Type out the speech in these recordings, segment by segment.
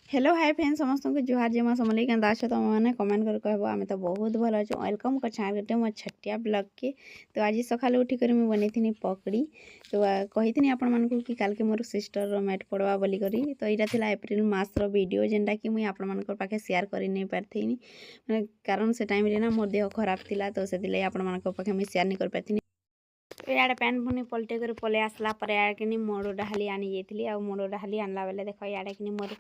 Hello hi friends समस्त को जुहार जमा समझ के अच्छे तुम मैंने कमेंट कर कहब आम तो बहुत भल अच्छे वेलकम कर गोटे मो छटिया ब्लॉग के। तो आज सकाल उठिक मुझे बनई पकड़ी। तो कही आपण मानक कि काल के मोर सिस्टर मैट पड़वा बोली करी। तो यहाँ थी एप्रिल मासर वीडियो जेनटा कि मुझे आपण मान पाखे सेयार कर नहीं पार्थी मैंने कारण से टाइम ना मोर देह खराब थिला। तो से आपण मान पाखे मुझे सेयार नहीं कर पार्थी। तो इे पैन पुनी पलटे कर पलि आसला कि मोड़ डाली आनी जाइली आ मोड़ डाली आनला बेले देख इे कि मोर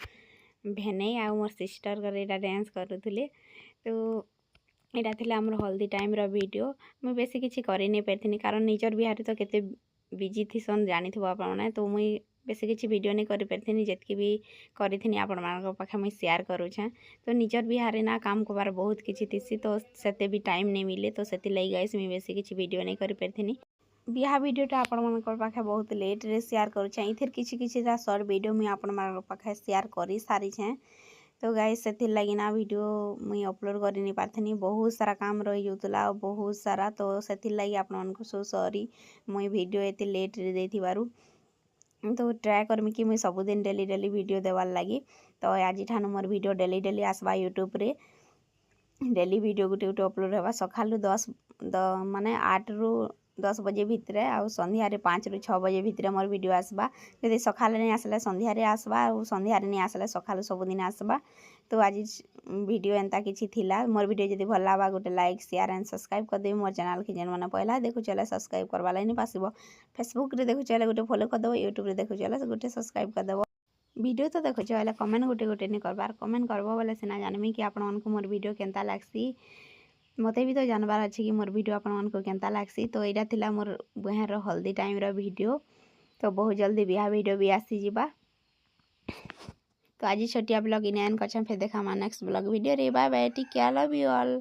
भेने आ मोर सिस्टर कर यहाँ डांस करुले। तो यहाँ थी आम हल्दी टाइम वीडियो मुझे बेसी किसी कर नहीं पार्थी कारण निजर बिहार तो केते बिजी थीसन जानी आपने। तो मुई बेसी किसी वीडियो नहीं कर पार्थी जितकी भी करी आपण मान पाखे मुझे सेयार करुछे। तो निजर बिहार ना काम कबार बहुत किसी थी तो से भी टाइम नहीं मिले। तो से लगी गाइस मुझे बेसी किसी वीडियो नहीं कर पार्थी। बिहा वीडियोटा आपण मान पाखे बहुत लेट रे शेयर करुछे। इथिर किछि किछिटा शॉर्ट वीडियो मुझे आपण मान पाखे शेयर कर सारी छे। तो गाइस से लगी ना वीडियो मुई अपलोड कर नहीं पार्थी बहुत सारा काम रही जाऊला बहुत सारा। तो से लगी आपण मानक सो सॉरी मुई वीडियो एते लेट रे देथिबारु। तो ट्राए करमी कि मुई सबुदिन डेली डेली वीडियो देवार लगी। तो आज ठानु मोर वीडियो डेली डेली आसबा यूट्यूब रे डेली वीडियो गुटे गुटे अपलोड होगा सकालू 10 माने 8 रु 10 बजे भितर आ संध्यारे 5 रु 6 बजे भितर मोर वीडियो आसबा। जदि सकाले नहीं आसला संध्यारे आसबा और संध्यारे नहीं आसला सकालू सबुदिन आसबा। तो आज वीडियो एंता किछि थिला मोर वीडियो जदि भल लागा गोटे लाइक शेयर एंड सब्सक्राइब कर देबी। मोर चैनल के जेन माने पहला देखु चले सब्सक्राइब करवा लाइन पासिबो। फेसबुक रे देखु चले गोटे फॉलो कर देबो यूट्यूब रे देखु चले गोटे सब्सक्राइब कर देबो। वीडियो तो देखो हेल्ले कमेंट गोटे गोटे नहीं करबार कमेंट करबो बोले सिना जानमी कि आपण मानक मोर वीडियो केनता लागसी। मते भी तो जानबार अच्छे कि मोर वीडियो आपण मानक केनता लागसी। तो यहाँ थिला मोर बहन हल्दी टाइम वीडियो। तो बहुत जल्दी बिहा वीडियो भी आसी जिबा। तो आज छोटिया ब्लॉग इन एंड करछम फिर देखा नेक्स्ट ब्लॉग वीडियो रे bye bye take care love you all.